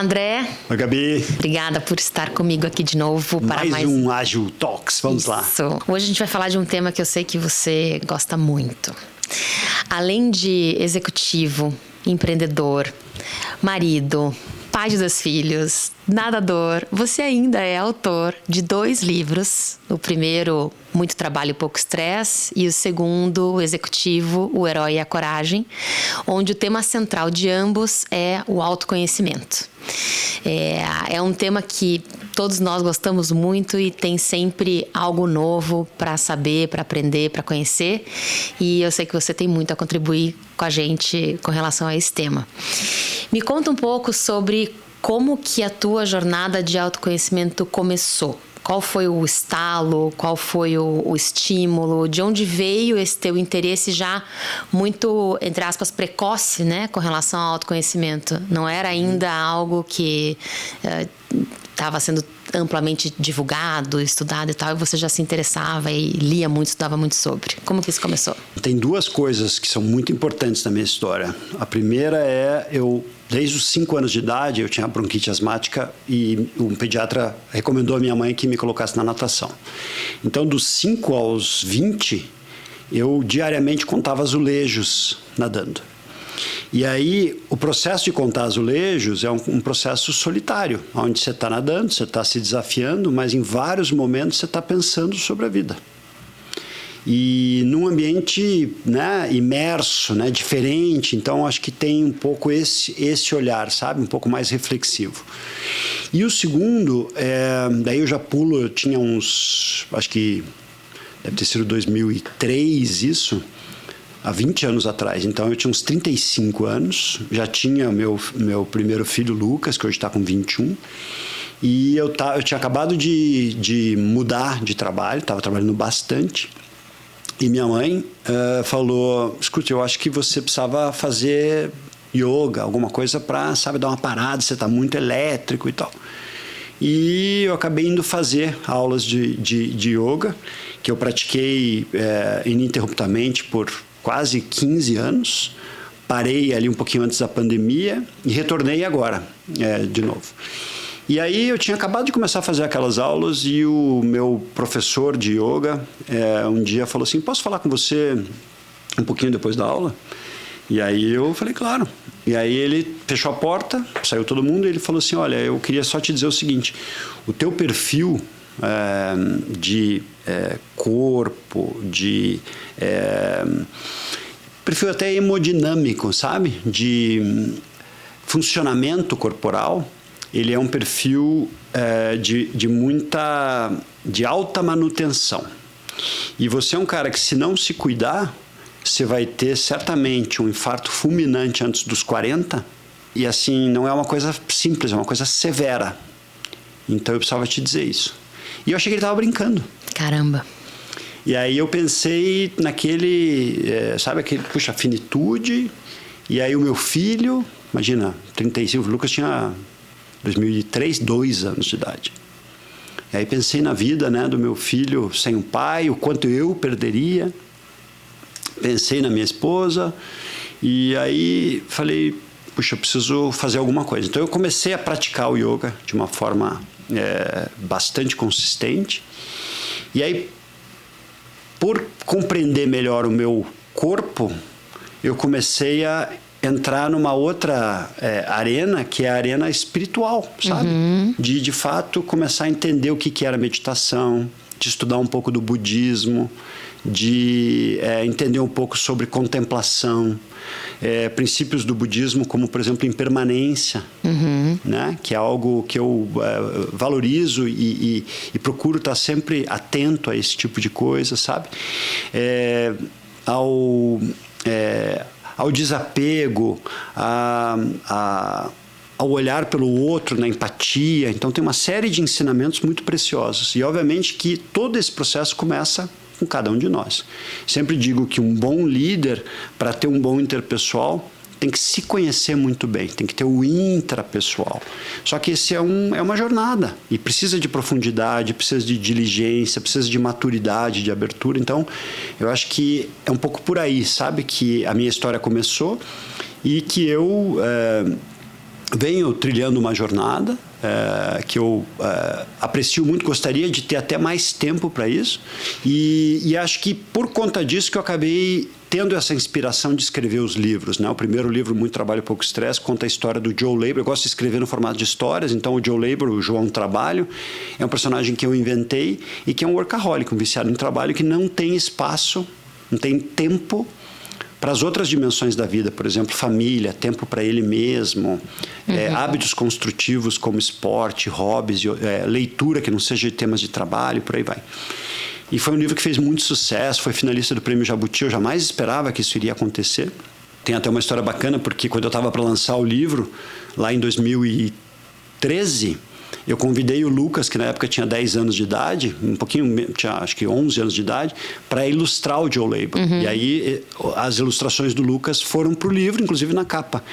André. Oi, Gabi. Obrigada por estar comigo aqui de novo para mais um Ágil Talks. Vamos lá. Hoje a gente vai falar de um tema que eu sei que você gosta muito. Além de executivo, empreendedor, marido, pai de 2 filhos, nadador, você ainda é autor de 2 livros. O primeiro, Muito Trabalho e Pouco Estresse, e o segundo, o executivo, O Herói e a Coragem, onde o tema central de ambos é o autoconhecimento. É um tema que todos nós gostamos muito e tem sempre algo novo para saber, para aprender, para conhecer. E eu sei que você tem muito a contribuir com a gente com relação a esse tema. Me conta um pouco sobre como que a tua jornada de autoconhecimento começou. Qual foi o estalo, qual foi o estímulo, de onde veio esse teu interesse já muito, entre aspas, precoce, né, com relação ao autoconhecimento? Não era ainda algo que estava sendo amplamente divulgado, estudado e tal, e você já se interessava e lia muito, estudava muito sobre. Como que isso começou? Tem 2 coisas que são muito importantes na minha história. A primeira é, desde os 5 anos de idade, eu tinha bronquite asmática e um pediatra recomendou à minha mãe que me colocasse na natação. Então, dos 5 aos 20, eu diariamente contava azulejos nadando. E aí, o processo de contar azulejos é um processo solitário, onde você está nadando, você está se desafiando, mas em vários momentos você está pensando sobre a vida. E num ambiente, né, imerso, né, diferente, então acho que tem um pouco esse olhar, sabe? Um pouco mais reflexivo. E o segundo, daí eu já pulo, eu tinha acho que deve ter sido 2003 isso, há 20 anos atrás. Então eu tinha uns 35 anos, já tinha meu primeiro filho, Lucas, que hoje está com 21. E eu tinha acabado de mudar de trabalho, estava trabalhando bastante. E minha mãe falou, escute, eu acho que você precisava fazer yoga, alguma coisa para, sabe, dar uma parada, você está muito elétrico e tal. E eu acabei indo fazer aulas de yoga, que eu pratiquei ininterruptamente por quase 15 anos. Parei ali um pouquinho antes da pandemia e retornei agora, de novo. E aí eu tinha acabado de começar a fazer aquelas aulas e o meu professor de yoga um dia falou assim, posso falar com você um pouquinho depois da aula? E aí eu falei, claro. E aí ele fechou a porta, saiu todo mundo e ele falou assim, olha, eu queria só te dizer o seguinte, o teu perfil de corpo, de perfil até hemodinâmico, sabe? De funcionamento corporal, ele é um perfil de alta manutenção. E você é um cara que, se não se cuidar, você vai ter certamente um infarto fulminante antes dos 40, e assim, não é uma coisa simples, é uma coisa severa. Então eu precisava te dizer isso. E eu achei que ele estava brincando. Caramba. E aí eu pensei naquele, sabe, puxa, finitude, e aí o meu filho, imagina, 35, o Lucas tinha 2003, 2 anos de idade. E aí pensei na vida, né, do meu filho sem um pai, o quanto eu perderia. Pensei na minha esposa e aí falei, puxa, eu preciso fazer alguma coisa. Então eu comecei a praticar o yoga de uma forma bastante consistente. E aí, por compreender melhor o meu corpo, eu comecei a entrar numa outra arena, que é a arena espiritual, sabe? Uhum. De fato, começar a entender o que era meditação, de estudar um pouco do budismo, de entender um pouco sobre contemplação, princípios do budismo, como, por exemplo, impermanência, uhum, né? Que é algo que eu valorizo e procuro estar sempre atento a esse tipo de coisa, sabe? Ao desapego, ao olhar pelo outro, na empatia. Então tem uma série de ensinamentos muito preciosos. E obviamente que todo esse processo começa com cada um de nós. Sempre digo que um bom líder, para ter um bom interpessoal, tem que se conhecer muito bem, tem que ter o intrapessoal. Só que esse é uma jornada e precisa de profundidade, precisa de diligência, precisa de maturidade, de abertura. Então, eu acho que é um pouco por aí, sabe? Que a minha história começou e que eu venho trilhando uma jornada que eu aprecio muito, gostaria de ter até mais tempo para isso, e acho que por conta disso que eu acabei tendo essa inspiração de escrever os livros, né? O primeiro livro, Muito Trabalho, Pouco Estresse, conta a história do Joe Labor. Eu gosto de escrever no formato de histórias, então o Joe Labor, o João Trabalho, é um personagem que eu inventei e que é um workaholic, um viciado em trabalho que não tem espaço, não tem tempo para as outras dimensões da vida, por exemplo, família, tempo para ele mesmo, hábitos construtivos como esporte, hobbies, leitura que não seja de temas de trabalho, por aí vai. E foi um livro que fez muito sucesso, foi finalista do Prêmio Jabuti, eu jamais esperava que isso iria acontecer. Tem até uma história bacana, porque quando eu estava para lançar o livro, lá em 2013, eu convidei o Lucas, que na época tinha 10 anos de idade, um pouquinho, tinha acho que 11 anos de idade, para ilustrar o Joe Labor. E aí as ilustrações do Lucas foram para o livro, inclusive na capa.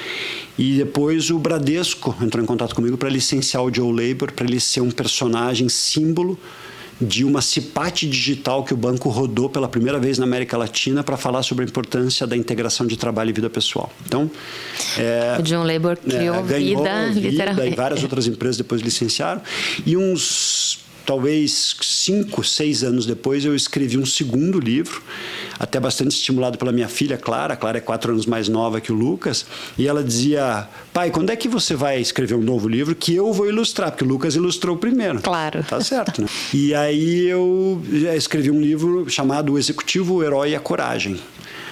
E depois o Bradesco entrou em contato comigo para licenciar o Joe Labor, para ele ser um personagem símbolo de uma CIPAT digital que o banco rodou pela primeira vez na América Latina para falar sobre a importância da integração de trabalho e vida pessoal. Então, o Joe Labor criou vida, literalmente. E várias outras empresas depois licenciaram. E uns, talvez 5, 6 anos depois, eu escrevi um segundo livro, até bastante estimulado pela minha filha, Clara. A Clara é 4 anos mais nova que o Lucas. E ela dizia: pai, quando é que você vai escrever um novo livro que eu vou ilustrar? Porque o Lucas ilustrou o primeiro. Claro. Tá certo, né? E aí eu escrevi um livro chamado O Executivo, o Herói e a Coragem,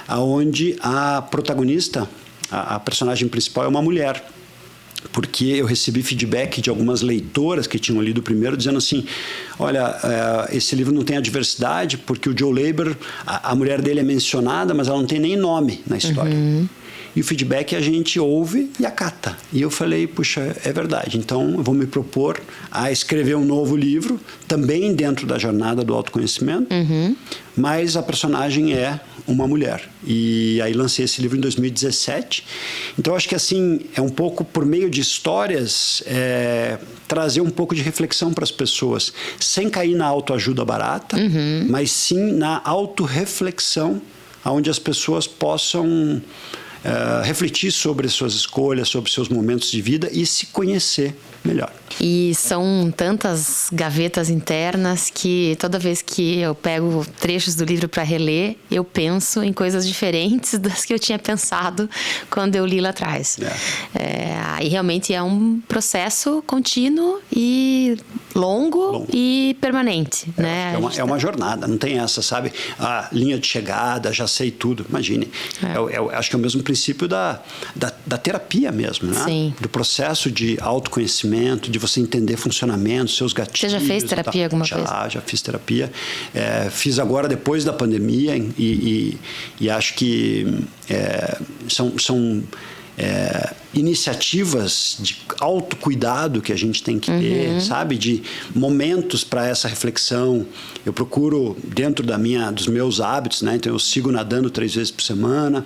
onde a protagonista, a personagem principal, é uma mulher. Porque eu recebi feedback de algumas leitoras que tinham lido o primeiro, dizendo assim: olha, esse livro não tem a diversidade, porque o Joe Labor, a mulher dele é mencionada, mas ela não tem nem nome na história. E o feedback a gente ouve e acata. E eu falei: puxa, é verdade. Então eu vou me propor a escrever um novo livro, também dentro da jornada do autoconhecimento, mas a personagem é uma mulher. E aí lancei esse livro em 2017. Então acho que assim, é um pouco por meio de histórias, trazer um pouco de reflexão para as pessoas, sem cair na autoajuda barata, mas sim na autorreflexão, onde as pessoas possam refletir sobre suas escolhas, sobre seus momentos de vida e se conhecer melhor. E são tantas gavetas internas que toda vez que eu pego trechos do livro para reler, eu penso em coisas diferentes das que eu tinha pensado quando eu li lá atrás. E realmente é um processo contínuo e longo e permanente. É uma jornada, não tem essa, sabe? A linha de chegada, já sei tudo. Imagine. Acho que é o mesmo princípio da terapia mesmo, né? Sim. Do processo de autoconhecimento, de você entender funcionamento, seus gatilhos. Você já fez terapia alguma vez? Já fiz terapia. Fiz agora depois da pandemia e acho que são iniciativas de autocuidado que a gente tem que ter, sabe? De momentos para essa reflexão. Eu procuro, dentro dos meus hábitos, né? Então eu sigo nadando 3 vezes por semana,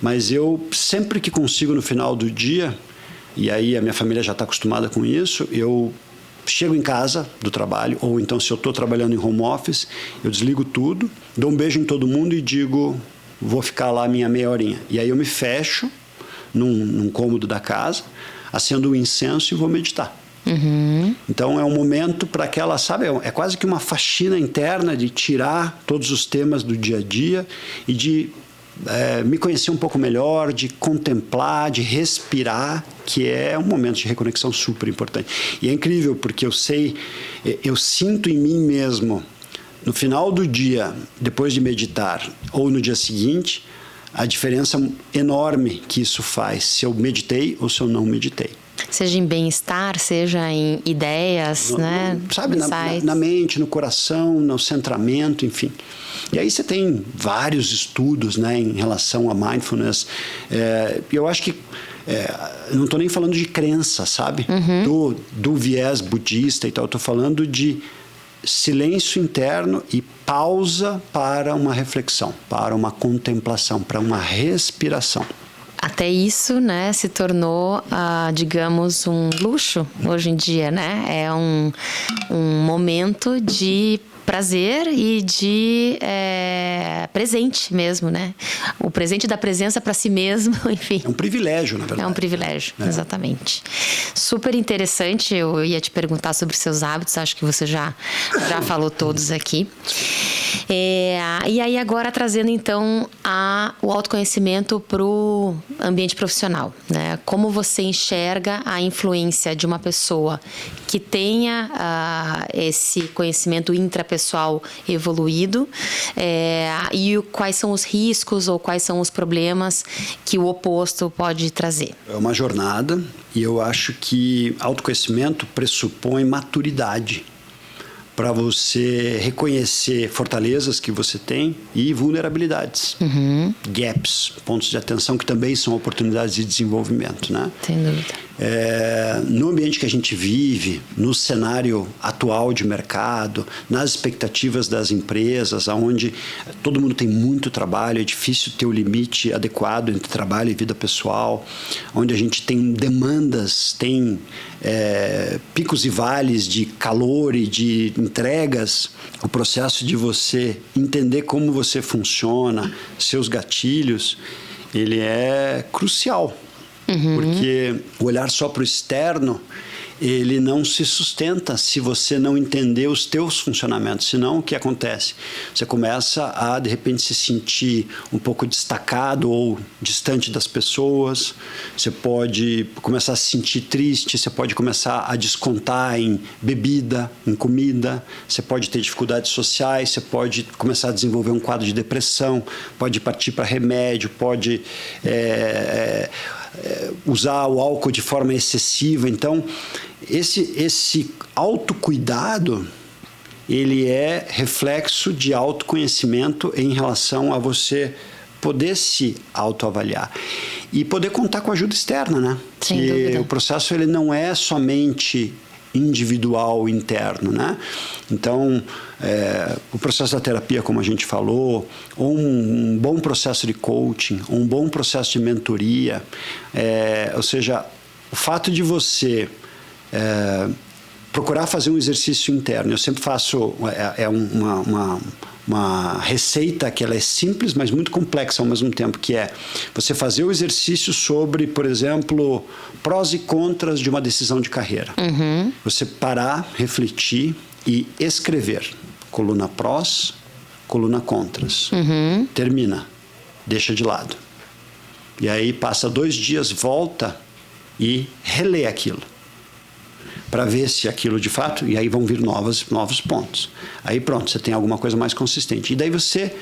mas eu sempre que consigo no final do dia, e aí a minha família já está acostumada com isso, eu chego em casa do trabalho, ou então se eu estou trabalhando em home office, eu desligo tudo, dou um beijo em todo mundo e digo: vou ficar lá minha meia horinha. E aí eu me fecho num cômodo da casa, acendo um incenso e vou meditar. Então é um momento para aquela, sabe, é quase que uma faxina interna de tirar todos os temas do dia a dia e de me conhecer um pouco melhor, de contemplar, de respirar, que é um momento de reconexão super importante. E é incrível, porque eu sinto em mim mesmo, no final do dia, depois de meditar, ou no dia seguinte, a diferença enorme que isso faz, se eu meditei ou se eu não meditei. Seja em bem-estar, seja em ideias, né? Sabe, na mente, no coração, no centramento, enfim. E aí você tem vários estudos, né, em relação a mindfulness. Eu acho que não estou nem falando de crença, sabe? Do viés budista e tal. Estou falando de silêncio interno e pausa para uma reflexão, para uma contemplação, para uma respiração. Até isso, né, se tornou, digamos, um luxo hoje em dia, né? É um momento de prazer e de presente mesmo, né? O presente da presença para si mesmo, enfim. É um privilégio, na verdade. É um privilégio, exatamente. Super interessante. Eu ia te perguntar sobre seus hábitos, acho que você já falou todos aqui. E aí agora trazendo então o autoconhecimento para o ambiente profissional, né? Como você enxerga a influência de uma pessoa que tenha esse conhecimento intrapessoal evoluído e quais são os riscos ou quais são os problemas que o oposto pode trazer? É uma jornada e eu acho que autoconhecimento pressupõe maturidade para você reconhecer fortalezas que você tem e vulnerabilidades, gaps, pontos de atenção que também são oportunidades de desenvolvimento, né? Sem dúvida. No ambiente que a gente vive, no cenário atual de mercado, nas expectativas das empresas, onde todo mundo tem muito trabalho, é difícil ter o limite adequado entre trabalho e vida pessoal, onde a gente tem demandas, tem picos e vales de calor e de entregas, o processo de você entender como você funciona, seus gatilhos, ele é crucial. Porque o olhar só para o externo, ele não se sustenta se você não entender os teus funcionamentos. Senão, o que acontece? Você começa a, de repente, se sentir um pouco destacado ou distante das pessoas. Você pode começar a se sentir triste, você pode começar a descontar em bebida, em comida. Você pode ter dificuldades sociais, você pode começar a desenvolver um quadro de depressão, pode partir para remédio, pode usar o álcool de forma excessiva. Então, esse autocuidado, ele é reflexo de autoconhecimento em relação a você poder se autoavaliar e poder contar com ajuda externa, né? Sem dúvida. O processo ele não é somente individual, interno, né? Então, o processo da terapia, como a gente falou, ou um bom processo de coaching, ou um bom processo de mentoria, ou seja, o fato de você procurar fazer um exercício interno, eu sempre faço uma receita que ela é simples, mas muito complexa ao mesmo tempo, que é você fazer o exercício sobre, por exemplo, prós e contras de uma decisão de carreira. Você parar, refletir e escrever. Coluna prós, coluna contras. Termina, deixa de lado. E aí passa 2 dias, volta e relê aquilo, para ver se aquilo de fato, e aí vão vir novos pontos. Aí pronto, você tem alguma coisa mais consistente. E daí você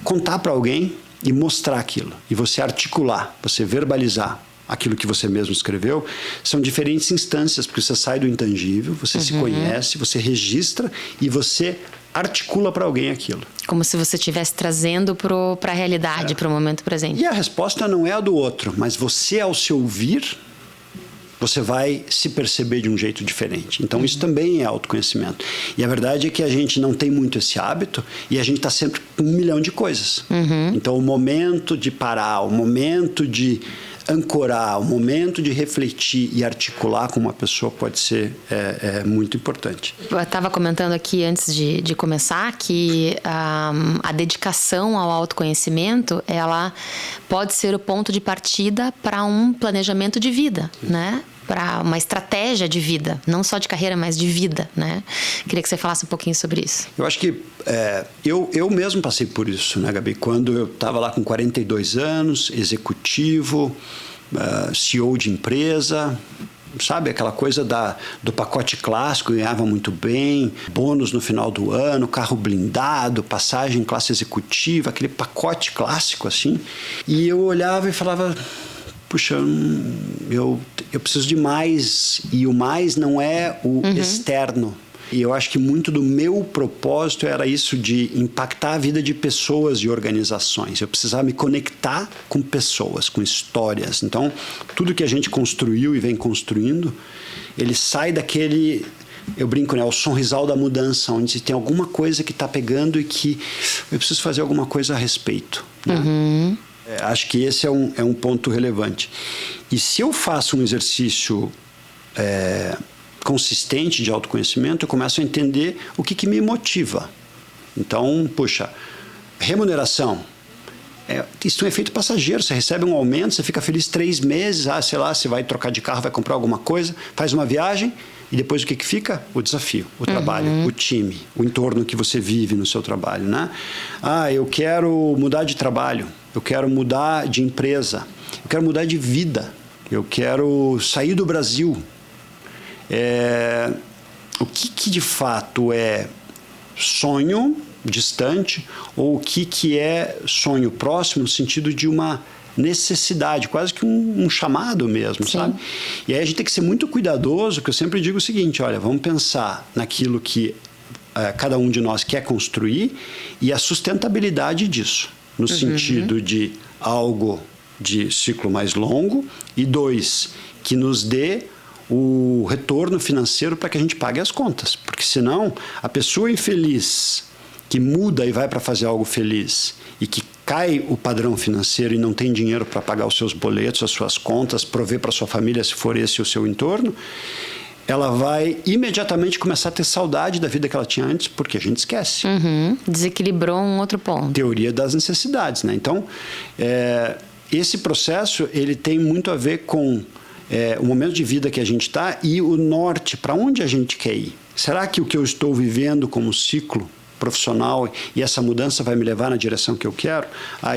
contar para alguém e mostrar aquilo, e você articular, você verbalizar aquilo que você mesmo escreveu. São diferentes instâncias, porque você sai do intangível, você se conhece, você registra e você articula para alguém aquilo. Como se você estivesse trazendo para a realidade, para o momento presente. E a resposta não é a do outro, mas você, ao se ouvir, você vai se perceber de um jeito diferente. Então, isso também é autoconhecimento. E a verdade é que a gente não tem muito esse hábito e a gente está sempre com 1 milhão de coisas. Então, o momento de parar, o momento de ancorar, o momento de refletir e articular com uma pessoa pode ser muito importante. Eu estava comentando aqui antes de começar que a dedicação ao autoconhecimento, ela pode ser o ponto de partida para um planejamento de vida, né? Para uma estratégia de vida, não só de carreira, mas de vida, né? Queria que você falasse um pouquinho sobre isso. Eu acho que eu mesmo passei por isso, né, Gabi? Quando eu estava lá com 42 anos, executivo, CEO de empresa, sabe? Aquela coisa do pacote clássico, ganhava muito bem, bônus no final do ano, carro blindado, passagem classe executiva, aquele pacote clássico assim. E eu olhava e falava, puxa, eu preciso de mais, e o mais não é o externo. E eu acho que muito do meu propósito era isso de impactar a vida de pessoas e organizações. Eu precisava me conectar com pessoas, com histórias. Então, tudo que a gente construiu e vem construindo, ele sai daquele, eu brinco, né, o sonrisal da mudança, onde tem alguma coisa que está pegando e que eu preciso fazer alguma coisa a respeito, né? Acho que esse é um ponto relevante. E se eu faço um exercício consistente de autoconhecimento, eu começo a entender o que me motiva. Então, puxa, remuneração. Isso é um efeito passageiro. Você recebe um aumento, você fica feliz 3 meses, sei lá, você vai trocar de carro, vai comprar alguma coisa, faz uma viagem e depois o que fica? O desafio, o trabalho, o time, o entorno que você vive no seu trabalho, né? Eu quero mudar de trabalho, eu quero mudar de empresa, eu quero mudar de vida, eu quero sair do Brasil. O que de fato é sonho distante ou o que é sonho próximo no sentido de uma necessidade, quase que um chamado mesmo, Sim. sabe? E aí a gente tem que ser muito cuidadoso, que eu sempre digo o seguinte, olha, vamos pensar naquilo que cada um de nós quer construir e a sustentabilidade disso, no sentido de algo de ciclo mais longo e 2, que nos dê o retorno financeiro para que a gente pague as contas, porque senão a pessoa infeliz que muda e vai para fazer algo feliz e que cai o padrão financeiro e não tem dinheiro para pagar os seus boletos, as suas contas, prover para sua família, se for esse o seu entorno, ela vai imediatamente começar a ter saudade da vida que ela tinha antes, porque a gente esquece. Desequilibrou um outro ponto. Teoria das necessidades, né? Então, esse processo ele tem muito a ver com o momento de vida que a gente está e o norte, para onde a gente quer ir. Será que o que eu estou vivendo como ciclo profissional e essa mudança vai me levar na direção que eu quero?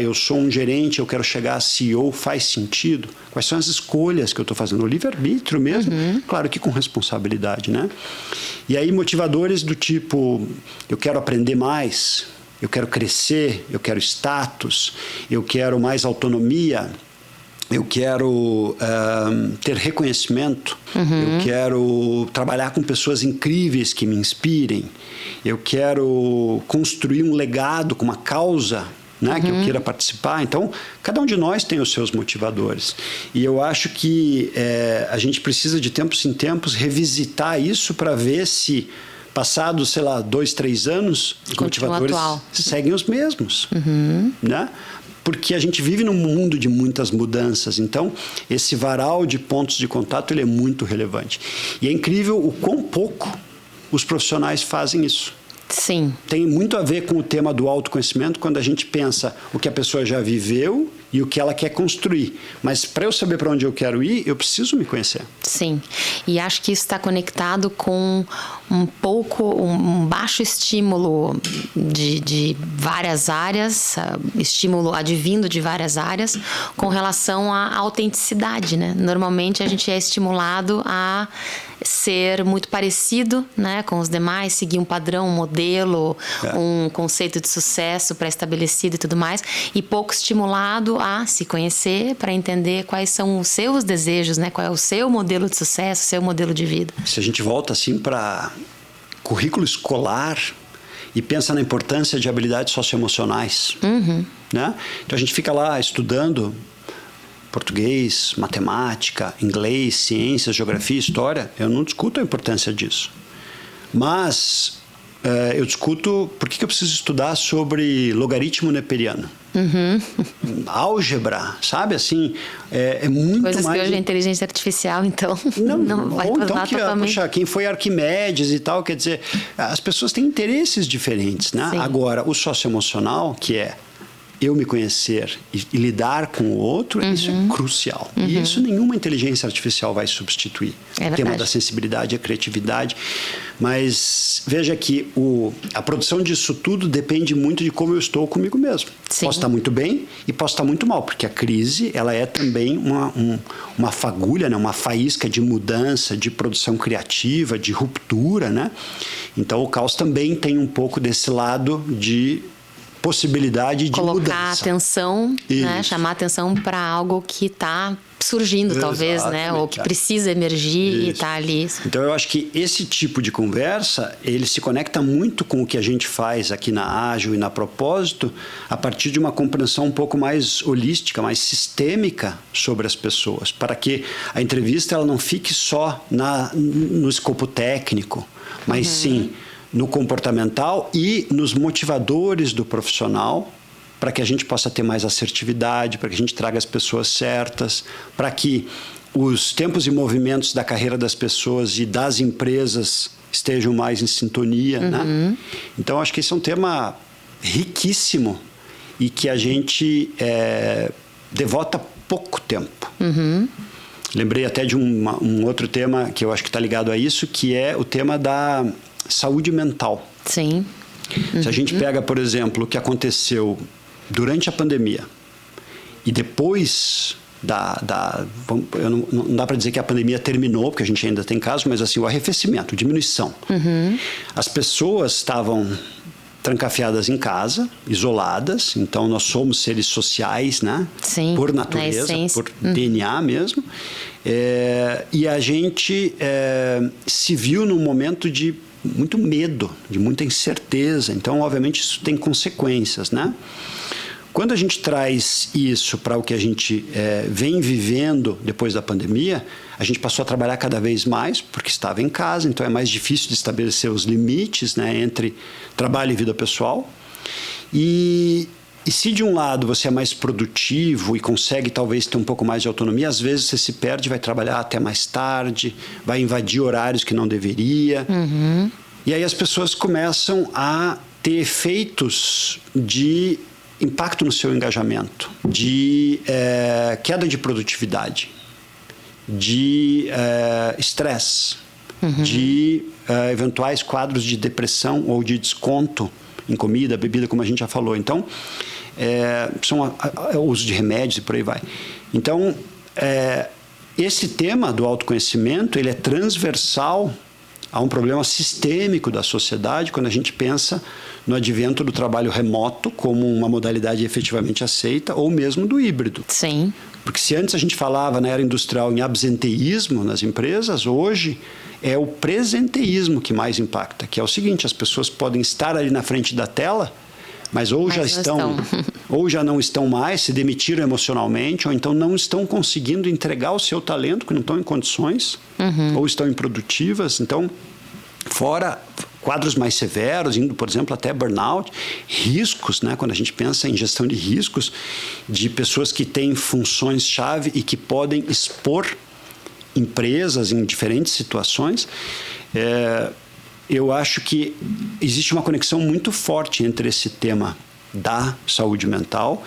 Eu sou um gerente, eu quero chegar a CEO, faz sentido? Quais são as escolhas que eu estou fazendo? O livre-arbítrio mesmo, claro que com responsabilidade, né? E aí motivadores do tipo, eu quero aprender mais, eu quero crescer, eu quero status, eu quero mais autonomia, eu quero ter reconhecimento, eu quero trabalhar com pessoas incríveis que me inspirem, eu quero construir um legado com uma causa, né, que eu queira participar. Então, cada um de nós tem os seus motivadores. E eu acho que a gente precisa de tempos em tempos revisitar isso para ver se, passados, sei lá, 2, 3 anos, os motivadores seguem os mesmos, né? Porque a gente vive num mundo de muitas mudanças, então esse varal de pontos de contato ele é muito relevante. E é incrível o quão pouco os profissionais fazem isso. Sim. Tem muito a ver com o tema do autoconhecimento, quando a gente pensa o que a pessoa já viveu e o que ela quer construir. Mas para eu saber para onde eu quero ir, eu preciso me conhecer. Sim. E acho que isso está conectado com um baixo estímulo de várias áreas, estímulo advindo de várias áreas, com relação à autenticidade, né? Normalmente a gente é estimulado a ser muito parecido, né, com os demais, seguir um padrão, um modelo, um conceito de sucesso pré-estabelecido e tudo mais, e pouco estimulado a se conhecer para entender quais são os seus desejos, né, qual é o seu modelo de sucesso, o seu modelo de vida. Se a gente volta assim para currículo escolar e pensa na importância de habilidades socioemocionais, né? Então a gente fica lá estudando português, matemática, inglês, ciências, geografia, história. Eu não discuto a importância disso. Mas eu discuto por que eu preciso estudar sobre logaritmo neperiano. Álgebra, sabe? Assim, é muito coisas mais... que hoje é inteligência artificial, então não vai ou então totalmente... quem foi Arquimedes e tal, quer dizer, as pessoas têm interesses diferentes, né? Sim. Agora, o socioemocional, que é eu me conhecer e lidar com o outro, isso é crucial. E isso nenhuma inteligência artificial vai substituir. O tema da sensibilidade, a criatividade. Mas veja que a produção disso tudo depende muito de como eu estou comigo mesmo. Sim. Posso estar muito bem e posso estar muito mal, porque a crise ela é também uma fagulha, né? Uma faísca de mudança, de produção criativa, de ruptura, né? Então o caos também tem um pouco desse lado de possibilidade de colocar mudança. Atenção, né? Chamar atenção para algo que está surgindo, talvez, né? Ou que precisa emergir e está ali. Então, eu acho que esse tipo de conversa, ele se conecta muito com o que a gente faz aqui na Ágil e na Propósito, a partir de uma compreensão um pouco mais holística, mais sistêmica sobre as pessoas, para que a entrevista ela não fique só no escopo técnico, mas sim no comportamental e nos motivadores do profissional, para que a gente possa ter mais assertividade, para que a gente traga as pessoas certas, para que os tempos e movimentos da carreira das pessoas e das empresas estejam mais em sintonia, né? Então, acho que esse é um tema riquíssimo e que a gente devota pouco tempo. Lembrei até de um outro tema que eu acho que está ligado a isso, que é o tema da saúde mental. Sim. Se a gente pega, por exemplo, o que aconteceu durante a pandemia e depois não dá para dizer que a pandemia terminou, porque a gente ainda tem casos, mas assim, o arrefecimento, diminuição. As pessoas estavam trancafiadas em casa, isoladas, então nós somos seres sociais, né? Sim, por natureza, por DNA mesmo. E a gente se viu num momento de muito medo, de muita incerteza. Então, obviamente, isso tem consequências, né? Quando a gente traz isso para o que a gente vem vivendo depois da pandemia, a gente passou a trabalhar cada vez mais, porque estava em casa, então é mais difícil de estabelecer os limites, né, entre trabalho e vida pessoal. E se de um lado você é mais produtivo e consegue talvez ter um pouco mais de autonomia, às vezes você se perde, vai trabalhar até mais tarde, vai invadir horários que não deveria. E aí as pessoas começam a ter efeitos de impacto no seu engajamento, de queda de produtividade, de estresse, de eventuais quadros de depressão ou de desconto em comida, bebida, como a gente já falou. Então, são o uso de remédios e por aí vai. Então, esse tema do autoconhecimento, ele é transversal a um problema sistêmico da sociedade quando a gente pensa no advento do trabalho remoto como uma modalidade efetivamente aceita, ou mesmo do híbrido. Sim. Porque se antes a gente falava na era industrial em absenteísmo nas empresas, hoje é o presenteísmo que mais impacta, que é o seguinte: as pessoas podem estar ali na frente da tela, mas ou já estão ou já não estão mais, se demitiram emocionalmente, ou então não estão conseguindo entregar o seu talento, porque não estão em condições, ou estão improdutivas. Então, fora quadros mais severos, indo, por exemplo, até burnout, riscos, né? Quando a gente pensa em gestão de riscos, de pessoas que têm funções-chave e que podem expor empresas em diferentes situações, eu acho que existe uma conexão muito forte entre esse tema da saúde mental,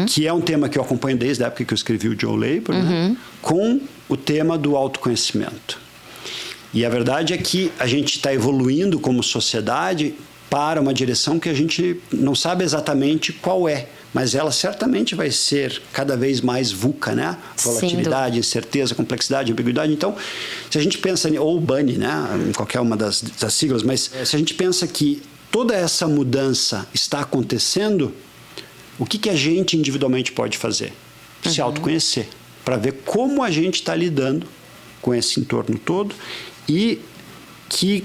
que é um tema que eu acompanho desde a época que eu escrevi o Joe Labor, né? Com o tema do autoconhecimento. E a verdade é que a gente está evoluindo como sociedade para uma direção que a gente não sabe exatamente qual é, mas ela certamente vai ser cada vez mais VUCA, né? Volatilidade, incerteza, complexidade, ambiguidade. Então, se a gente pensa, ou BANI, né? Em qualquer uma das siglas, mas se a gente pensa que toda essa mudança está acontecendo, o que a gente individualmente pode fazer? Se autoconhecer, para ver como a gente está lidando com esse entorno todo e que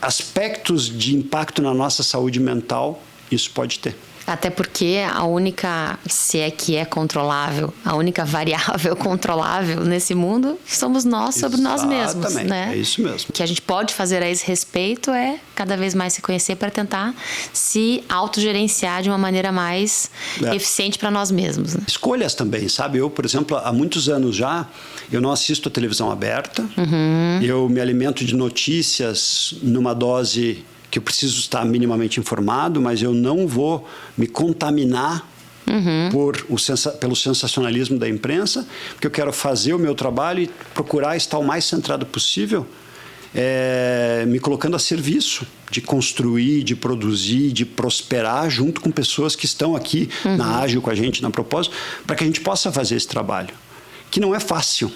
aspectos de impacto na nossa saúde mental isso pode ter. Até porque a única, se é que é controlável, a única variável controlável nesse mundo somos nós sobre nós mesmos, né? É isso mesmo. O que a gente pode fazer a esse respeito é cada vez mais se conhecer para tentar se autogerenciar de uma maneira mais eficiente para nós mesmos, né? Escolhas também, sabe? Eu, por exemplo, há muitos anos já, eu não assisto a televisão aberta, eu me alimento de notícias numa dose que eu preciso estar minimamente informado, mas eu não vou me contaminar pelo sensacionalismo da imprensa, porque eu quero fazer o meu trabalho e procurar estar o mais centrado possível, me colocando a serviço de construir, de produzir, de prosperar junto com pessoas que estão aqui na Ágil com a gente, na Propósito, para que a gente possa fazer esse trabalho. Que não é fácil,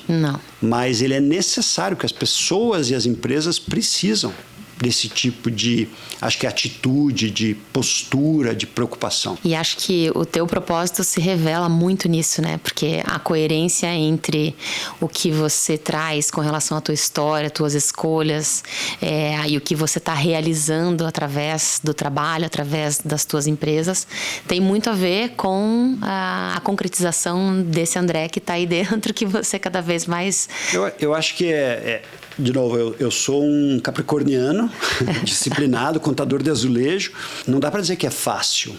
mas ele é necessário, que as pessoas e as empresas precisam desse tipo de, acho que atitude, de postura, de preocupação. E acho que o teu propósito se revela muito nisso, né? Porque a coerência entre o que você traz com relação à tua história, tuas escolhas, e o que você está realizando através do trabalho, através das tuas empresas, tem muito a ver com a concretização desse André que está aí dentro, que você cada vez mais... Eu acho que de novo, eu sou um capricorniano, disciplinado, contador de azulejo. Não dá para dizer que é fácil,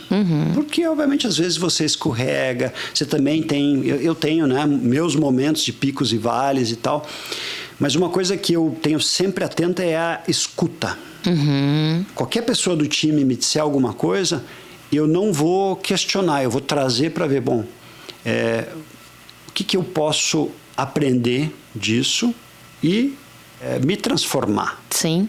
porque obviamente às vezes você escorrega, você também tem, eu tenho, né, meus momentos de picos e vales e tal, Mas uma coisa que eu tenho sempre atenta é a escuta. Qualquer pessoa do time me disser alguma coisa, eu não vou questionar, eu vou trazer para ver, bom, o que eu posso aprender disso e me transformar. Sim.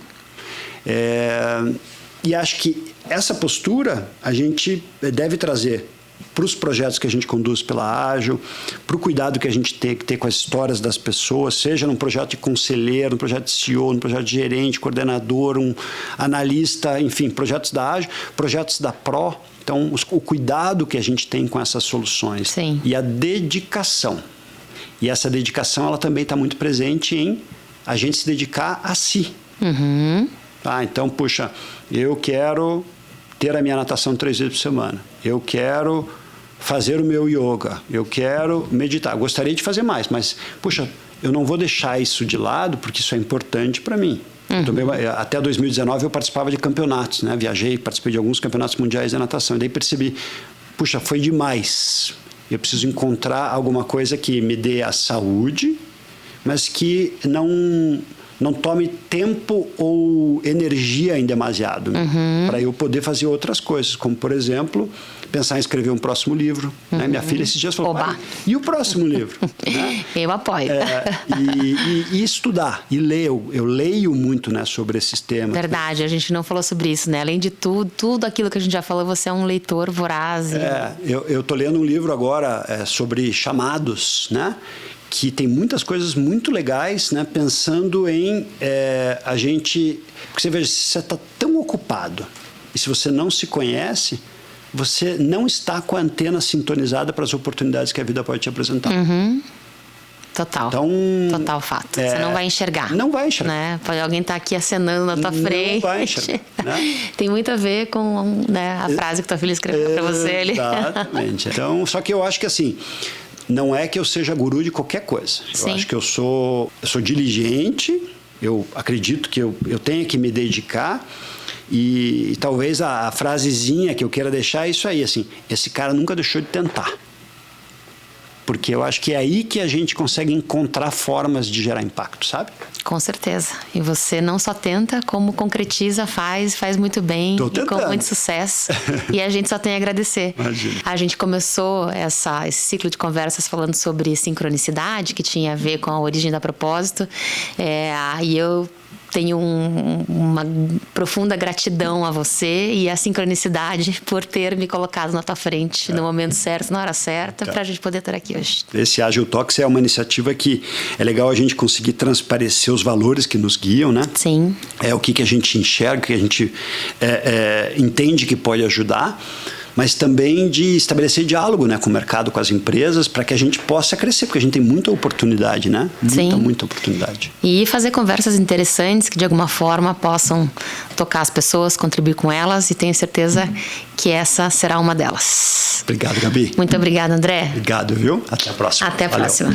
E acho que essa postura a gente deve trazer para os projetos que a gente conduz pela Ágil, para o cuidado que a gente tem que ter com as histórias das pessoas, seja num projeto de conselheiro, num projeto de CEO, num projeto de gerente, coordenador, um analista, enfim, projetos da Ágil, projetos da Pro. Então, o cuidado que a gente tem com essas soluções. Sim. E a dedicação. E essa dedicação, ela também está muito presente em a gente se dedicar a si. Então, puxa, eu quero ter a minha natação 3 vezes por semana. Eu quero fazer o meu yoga. Eu quero meditar. Gostaria de fazer mais, mas, puxa, eu não vou deixar isso de lado porque isso é importante para mim. Até 2019 eu participava de campeonatos, né? Viajei, participei de alguns campeonatos mundiais de natação. E daí percebi, puxa, foi demais. Eu preciso encontrar alguma coisa que me dê a saúde, mas que não tome tempo ou energia em demasiado, para eu poder fazer outras coisas, como, por exemplo, pensar em escrever um próximo livro. Né? Minha filha esses dias falou, pai, e o próximo livro? Né? Eu apoio. E estudar, e ler. Eu leio muito, né, sobre esses temas. Verdade, a gente não falou sobre isso, né? Além de tudo aquilo que a gente já falou, você é um leitor voraz. Eu estou lendo um livro agora sobre chamados, né? Que tem muitas coisas muito legais, né? Pensando em a gente... Porque você veja, se você está tão ocupado e se você não se conhece, você não está com a antena sintonizada para as oportunidades que a vida pode te apresentar. Total. Então, total fato. Você não vai enxergar. Não vai enxergar. Né? Pode alguém estar aqui acenando na tua frente. Não vai enxergar. Né? Tem muito a ver com, né, a frase que tua filha escreveu para você. Exatamente. Então, só que eu acho que assim... Não é que eu seja guru de qualquer coisa. Sim. Eu acho que eu sou diligente, eu acredito que eu tenho que me dedicar e talvez a frasezinha que eu queira deixar é isso aí, assim, esse cara nunca deixou de tentar. Porque eu acho que é aí que a gente consegue encontrar formas de gerar impacto, sabe? Com certeza. E você não só tenta, como concretiza, faz muito bem. Tô e tentando. com muito sucesso. E a gente só tem a agradecer. Imagina. A gente começou esse ciclo de conversas falando sobre sincronicidade, que tinha a ver com a origem da propósito. E eu tenho uma profunda gratidão a você e a sincronicidade por ter me colocado na tua frente no momento certo, na hora certa, para a gente poder estar aqui hoje. Esse Agile Talks é uma iniciativa que é legal a gente conseguir transparecer os valores que nos guiam, né? Sim. É o que a gente enxerga, o que a gente entende que pode ajudar, mas também de estabelecer diálogo, né, com o mercado, com as empresas, para que a gente possa crescer, porque a gente tem muita oportunidade, né? Muita oportunidade. E fazer conversas interessantes que, de alguma forma, possam tocar as pessoas, contribuir com elas, e tenho certeza que essa será uma delas. Obrigado, Gabi. Muito obrigada, André. Obrigado, viu? Até a próxima. Até a Valeu. próxima.